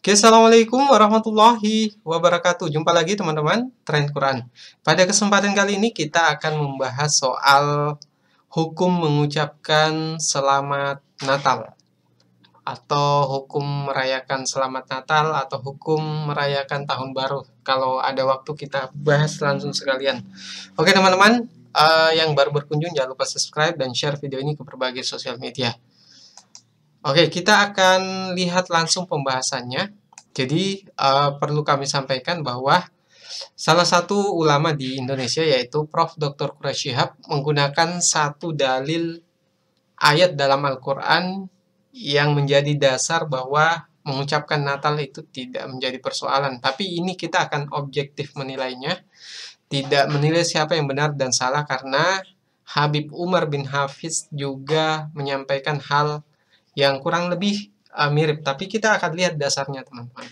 Oke, Assalamualaikum warahmatullahi wabarakatuh. Jumpa lagi teman-teman, Tren Quran. Pada kesempatan kali ini kita akan membahas soal hukum mengucapkan selamat Natal, atau hukum merayakan selamat Natal, atau hukum merayakan tahun baru. Kalau ada waktu kita bahas langsung sekalian. Oke teman-teman, yang baru berkunjung jangan lupa subscribe dan share video ini ke berbagai sosial media. Oke, kita akan lihat langsung pembahasannya. Jadi, perlu kami sampaikan bahwa salah satu ulama di Indonesia yaitu Prof. Dr. Quraish Shihab menggunakan satu dalil ayat dalam Al-Quran yang menjadi dasar bahwa mengucapkan Natal itu tidak menjadi persoalan. Tapi ini kita akan objektif menilainya, tidak menilai siapa yang benar dan salah karena Habib Umar bin Hafiz juga menyampaikan hal yang kurang lebih mirip, tapi kita akan lihat dasarnya teman-teman.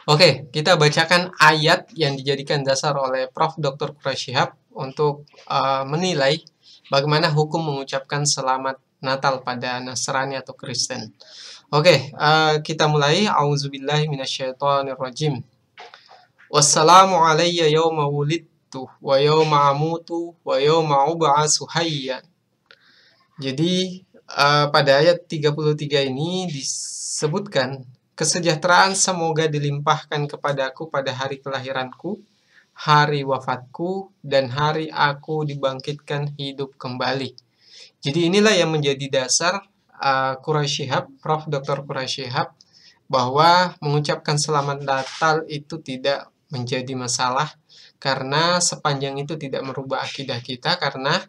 Oke, kita bacakan ayat yang dijadikan dasar oleh Prof. Dr. Quraish Shihab untuk menilai bagaimana hukum mengucapkan selamat Natal pada Nasrani atau Kristen. Oke, kita mulai. Auzubillahi minasyaitonirrajim. Wassalamu alayya yawma wulidtu wa yawma amutu wa yawma ub'atsu hayyan. Jadi pada ayat 33 ini disebutkan, kesejahteraan semoga dilimpahkan kepadaku pada hari kelahiranku, hari wafatku, dan hari aku dibangkitkan hidup kembali. Jadi inilah yang menjadi dasar Quraish Shihab, Prof. Dr. Quraish Shihab, bahwa mengucapkan selamat Natal itu tidak menjadi masalah, karena sepanjang itu tidak merubah akidah kita, karena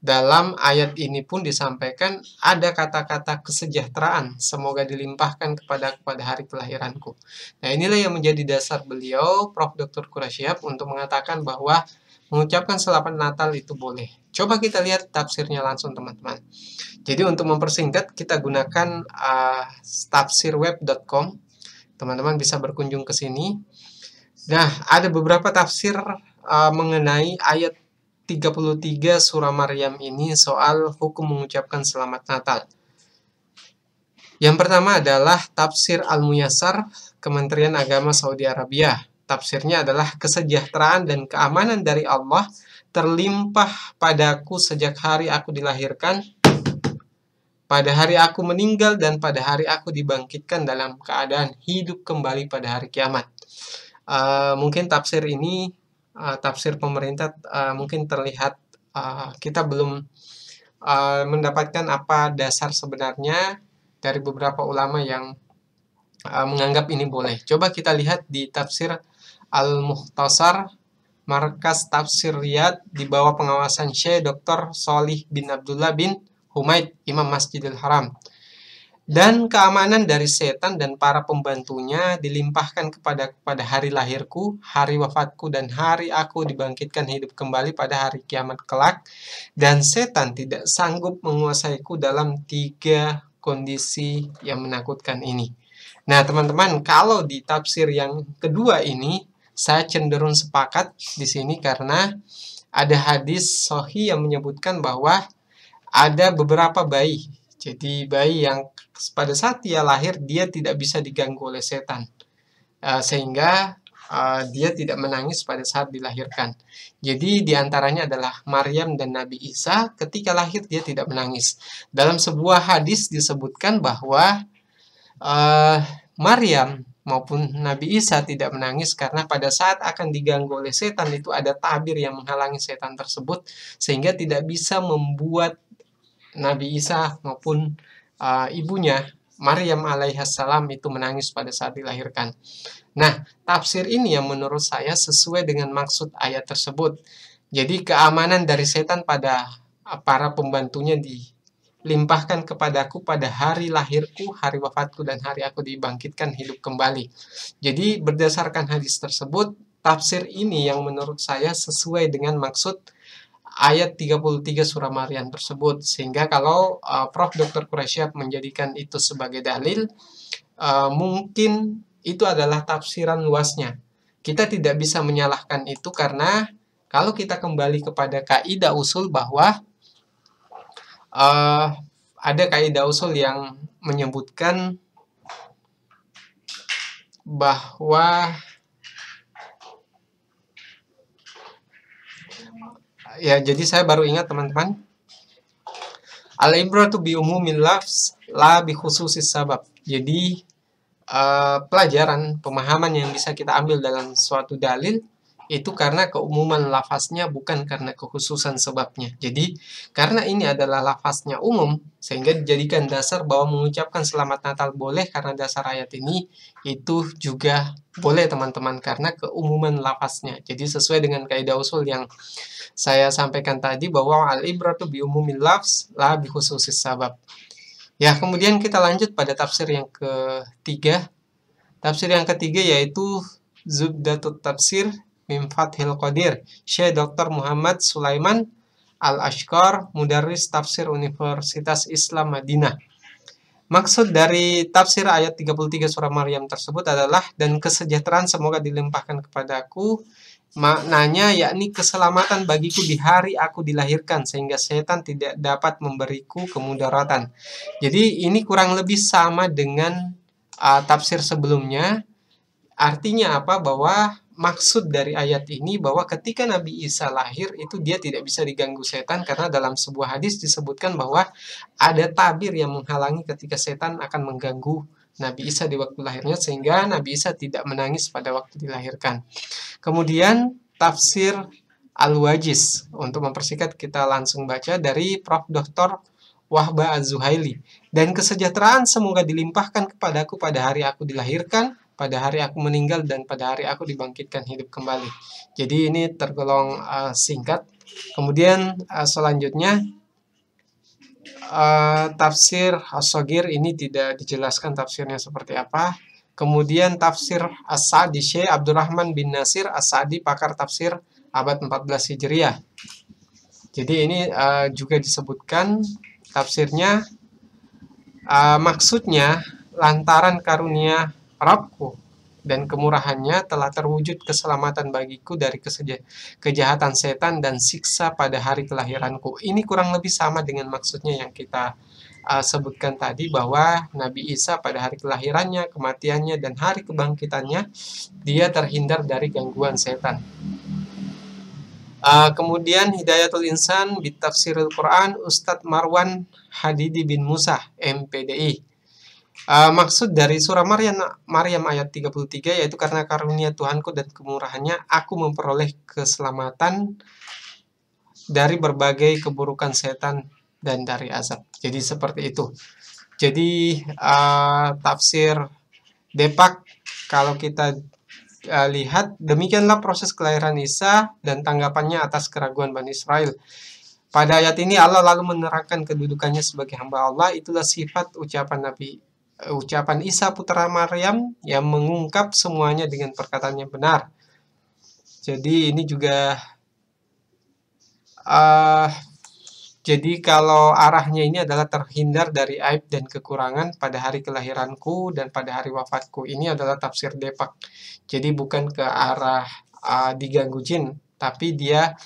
dalam ayat ini pun disampaikan ada kata-kata kesejahteraan, semoga dilimpahkan kepada hari kelahiranku. Nah inilah yang menjadi dasar beliau, Prof. Dr. Quraish Shihab, untuk mengatakan bahwa mengucapkan selamat Natal itu boleh. Coba kita lihat tafsirnya langsung teman-teman. Jadi untuk mempersingkat kita gunakan tafsirweb.com. Teman-teman bisa berkunjung ke sini. Nah ada beberapa tafsir mengenai ayat 33 surah Maryam ini soal hukum mengucapkan selamat Natal. Yang pertama adalah tafsir Al-Muyassar, Kementerian Agama Saudi Arabia. Tafsirnya adalah kesejahteraan dan keamanan dari Allah terlimpah padaku sejak hari aku dilahirkan, pada hari aku meninggal, dan pada hari aku dibangkitkan dalam keadaan hidup kembali pada hari kiamat. Mungkin tafsir ini tafsir pemerintah mungkin terlihat kita belum mendapatkan apa dasar sebenarnya dari beberapa ulama yang menganggap ini boleh. Coba kita lihat di tafsir Al-Mukhtasar, Markas Tafsir Riyadh di bawah pengawasan Syekh Dr. Sholih bin Abdullah bin Humaid, Imam Masjidil Haram. Dan keamanan dari setan dan para pembantunya dilimpahkan pada hari lahirku, hari wafatku, dan hari aku dibangkitkan hidup kembali pada hari kiamat kelak. Dan setan tidak sanggup menguasaiku dalam 3 kondisi yang menakutkan ini. Nah teman-teman, kalau di tafsir yang kedua ini, saya cenderung sepakat di sini karena ada hadis sahih yang menyebutkan bahwa ada beberapa bayi. Jadi bayi yang pada saat dia lahir, dia tidak bisa diganggu oleh setan. Sehingga dia tidak menangis pada saat dilahirkan. Jadi diantaranya adalah Maryam dan Nabi Isa, ketika lahir dia tidak menangis. Dalam sebuah hadis disebutkan bahwa Maryam maupun Nabi Isa tidak menangis karena pada saat akan diganggu oleh setan itu ada tabir yang menghalangi setan tersebut, sehingga tidak bisa membuat Nabi Isa maupun ibunya Maryam alaihissalam itu menangis pada saat dilahirkan. Nah, tafsir ini yang menurut saya sesuai dengan maksud ayat tersebut. Jadi keamanan dari setan pada para pembantunya dilimpahkan kepadaku pada hari lahirku, hari wafatku, dan hari aku dibangkitkan hidup kembali. Jadi berdasarkan hadis tersebut, tafsir ini yang menurut saya sesuai dengan maksud ayat 33 surah Maryam tersebut. Sehingga kalau Prof. Dr. Quraish Shihab menjadikan itu sebagai dalil, mungkin itu adalah tafsiran luasnya. Kita tidak bisa menyalahkan itu karena kalau kita kembali kepada kaidah usul bahwa ada kaidah usul yang menyebutkan bahwa ya, jadi saya baru ingat teman-teman, al-ibratu bi umumil lafz la bi khususis sabab. Jadi pelajaran, pemahaman yang bisa kita ambil dalam suatu dalil itu karena keumuman lafaznya, bukan karena kekhususan sebabnya. Jadi karena ini adalah lafaznya umum, sehingga dijadikan dasar bahwa mengucapkan selamat Natal boleh, karena dasar ayat ini itu juga boleh teman-teman, karena keumuman lafaznya. Jadi sesuai dengan kaidah usul yang saya sampaikan tadi, bahwa al-ibratu bi umumil lafz la bi khususis sabab. Ya, kemudian kita lanjut pada tafsir yang ketiga. Tafsir yang ketiga yaitu Zubdatut Tafsir min Fathil Qadir, Syekh Dr. Muhammad Sulaiman Al-Ashqar, Mudarris Tafsir Universitas Islam Madinah. Maksud dari tafsir ayat 33 surah Maryam tersebut adalah, dan kesejahteraan semoga dilimpahkan kepadaku, maknanya yakni keselamatan bagiku di hari aku dilahirkan, sehingga setan tidak dapat memberiku kemudaratan. Jadi ini kurang lebih sama dengan tafsir sebelumnya. Artinya apa? Bahwa maksud dari ayat ini bahwa ketika Nabi Isa lahir itu dia tidak bisa diganggu setan, karena dalam sebuah hadis disebutkan bahwa ada tabir yang menghalangi ketika setan akan mengganggu Nabi Isa di waktu lahirnya, sehingga Nabi Isa tidak menangis pada waktu dilahirkan. Kemudian tafsir Al-Wajiz, untuk mempersingkat kita langsung baca dari Prof. Dr. Wahbah Az-Zuhaili. Dan kesejahteraan semoga dilimpahkan kepadaku pada hari aku dilahirkan, pada hari aku meninggal, dan pada hari aku dibangkitkan hidup kembali. Jadi ini tergolong singkat. Kemudian selanjutnya tafsir As-Shagir, ini tidak dijelaskan tafsirnya seperti apa. Kemudian tafsir As-Sa'di, Syekh Abdurrahman bin Nasir As-Sa'di, pakar tafsir abad 14 Hijriah. Jadi ini juga disebutkan tafsirnya, maksudnya lantaran karunia Rabbku dan kemurahannya telah terwujud keselamatan bagiku dari kejahatan setan dan siksa pada hari kelahiranku. Ini kurang lebih sama dengan maksudnya yang kita sebutkan tadi, bahwa Nabi Isa pada hari kelahirannya, kematiannya, dan hari kebangkitannya dia terhindar dari gangguan setan. Kemudian Hidayatul Insan Bitafsirul Quran, Ustadz Marwan Hadidi bin Musa, MPDI. Maksud dari surah Maryam ayat 33 yaitu karena karunia Tuhanku dan kemurahannya aku memperoleh keselamatan dari berbagai keburukan setan dan dari azab. Jadi seperti itu. Jadi tafsir Depak, kalau kita lihat, demikianlah proses kelahiran Isa dan tanggapannya atas keraguan Bani Israel. Pada ayat ini Allah lalu menerangkan kedudukannya sebagai hamba Allah. Itulah sifat ucapan Isa putra Maryam yang mengungkap semuanya dengan perkataan yang benar. Jadi ini juga jadi kalau arahnya ini adalah terhindar dari aib dan kekurangan pada hari kelahiranku dan pada hari wafatku. Ini adalah tafsir Depak. Jadi bukan ke arah diganggu jin, tapi dia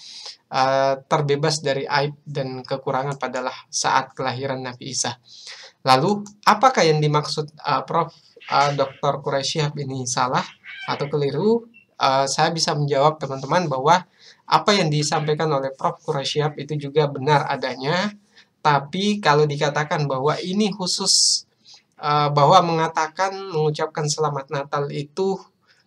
terbebas dari aib dan kekurangan pada saat kelahiran Nabi Isa. Lalu, apakah yang dimaksud Prof. Dr. Quraisyihab ini salah atau keliru? Saya bisa menjawab teman-teman bahwa apa yang disampaikan oleh Prof. Quraisyihab itu juga benar adanya, tapi kalau dikatakan bahwa ini khusus bahwa mengucapkan selamat Natal itu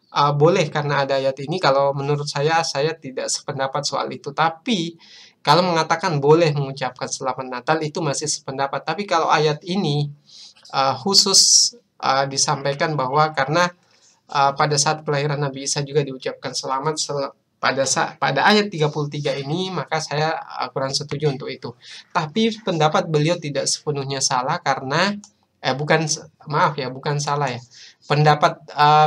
boleh karena ada ayat ini, kalau menurut saya tidak sependapat soal itu. Tapi kalau mengatakan boleh mengucapkan selamat Natal itu masih sependapat. Tapi kalau ayat ini khusus disampaikan bahwa karena pada saat kelahiran Nabi Isa juga diucapkan selamat pada ayat 33 ini, maka saya kurang setuju untuk itu. Tapi pendapat beliau tidak sepenuhnya salah karena bukan salah ya. Pendapat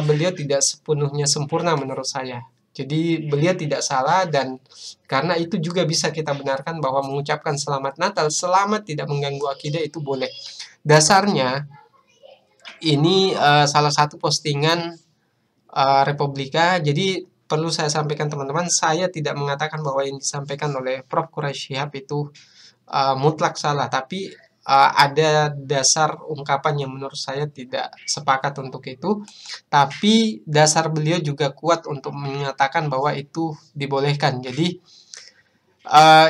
beliau tidak sepenuhnya sempurna menurut saya. Jadi beliau tidak salah, dan karena itu juga bisa kita benarkan bahwa mengucapkan selamat Natal selama tidak mengganggu akidah itu boleh. Dasarnya ini salah satu postingan Republika. Jadi perlu saya sampaikan teman-teman, saya tidak mengatakan bahwa yang disampaikan oleh Prof. Quraisyihab itu mutlak salah, tapi ada dasar ungkapan yang menurut saya tidak sepakat untuk itu, tapi dasar beliau juga kuat untuk menyatakan bahwa itu dibolehkan. Jadi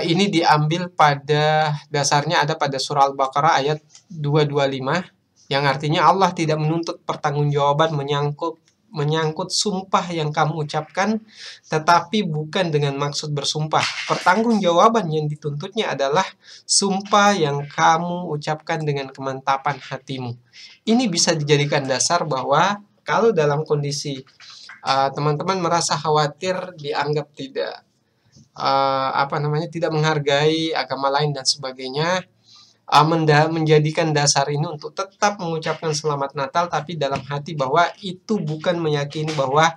ini diambil pada dasarnya ada pada surah Al-Baqarah ayat 225 yang artinya Allah tidak menuntut pertanggungjawaban menyangkut sumpah yang kamu ucapkan, tetapi bukan dengan maksud bersumpah. Pertanggungjawaban yang dituntutnya adalah sumpah yang kamu ucapkan dengan kemantapan hatimu. Ini bisa dijadikan dasar bahwa kalau dalam kondisi teman-teman merasa khawatir dianggap tidak tidak menghargai agama lain dan sebagainya, menjadikan dasar ini untuk tetap mengucapkan selamat Natal, tapi dalam hati bahwa itu bukan meyakini bahwa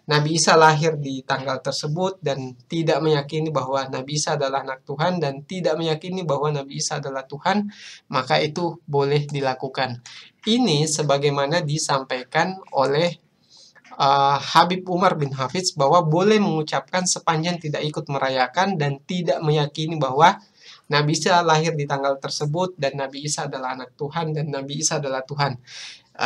Nabi Isa lahir di tanggal tersebut, dan tidak meyakini bahwa Nabi Isa adalah anak Tuhan, dan tidak meyakini bahwa Nabi Isa adalah Tuhan, maka itu boleh dilakukan. Ini sebagaimana disampaikan oleh Habib Umar bin Hafiz bahwa boleh mengucapkan sepanjang tidak ikut merayakan dan tidak meyakini bahwa Nabi Isa lahir di tanggal tersebut dan Nabi Isa adalah anak Tuhan dan Nabi Isa adalah Tuhan.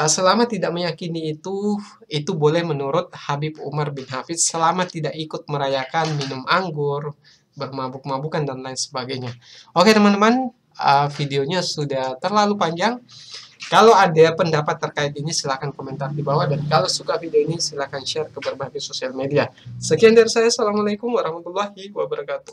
Selama tidak meyakini itu boleh menurut Habib Umar bin Hafiz selama tidak ikut merayakan minum anggur, bermabuk-mabukan dan lain sebagainya. Oke teman-teman, videonya sudah terlalu panjang. Kalau ada pendapat terkait ini silahkan komentar di bawah, dan kalau suka video ini silahkan share ke berbagai sosial media. Sekian dari saya, Assalamualaikum warahmatullahi wabarakatuh.